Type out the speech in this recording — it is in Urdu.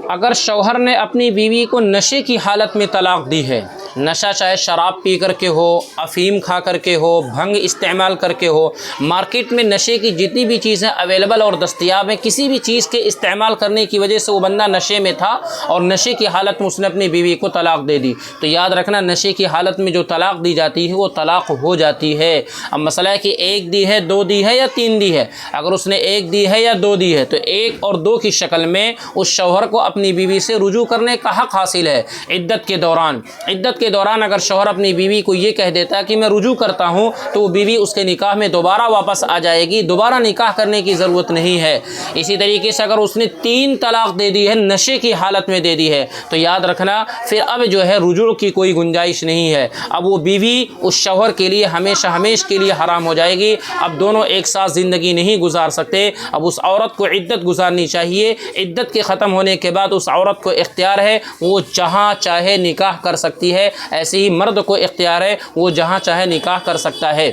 اگر شوہر نے اپنی بیوی کو نشے کی حالت میں طلاق دی ہے، نشہ چاہے شراب پی کر کے ہو، افیم کھا کر کے ہو، بھنگ استعمال کر کے ہو، مارکیٹ میں نشے کی جتنی بھی چیزیں اویلیبل اور دستیاب ہیں، کسی بھی چیز کے استعمال کرنے کی وجہ سے وہ بندہ نشے میں تھا اور نشے کی حالت میں اس نے اپنی بیوی کو طلاق دے دی، تو یاد رکھنا نشے کی حالت میں جو طلاق دی جاتی ہے وہ طلاق ہو جاتی ہے۔ اب مسئلہ ہے کہ ایک دی ہے، دو دی ہے یا تین دی ہے۔ اگر اس نے ایک دی ہے یا دو دی ہے تو ایک اور دو کی شکل میں اس شوہر کو اپنی بیوی سے رجوع کرنے کا حق حاصل ہے عدت کے دوران۔ عدت کے دوران اگر شوہر اپنی بیوی کو یہ کہہ دیتا ہے کہ میں رجوع کرتا ہوں تو وہ بیوی اس کے نکاح میں دوبارہ واپس آ جائے گی، دوبارہ نکاح کرنے کی ضرورت نہیں ہے۔ اسی طریقے سے اگر اس نے 3 طلاق دے دی ہے، نشے کی حالت میں دے دی ہے، تو یاد رکھنا پھر اب جو ہے رجوع کی کوئی گنجائش نہیں ہے۔ اب وہ بیوی اس شوہر کے لیے ہمیشہ کے لیے حرام ہو جائے گی۔ اب دونوں ایک ساتھ زندگی نہیں گزار سکتے۔ اب اس عورت کو عدت گزارنی چاہیے۔ عدت کے ختم ہونے کے بعد اس عورت کو اختیار ہے وہ جہاں چاہے نکاح کر سکتی ہے، ایسے ہی مرد کو اختیار ہے وہ جہاں چاہے نکاح کر سکتا ہے۔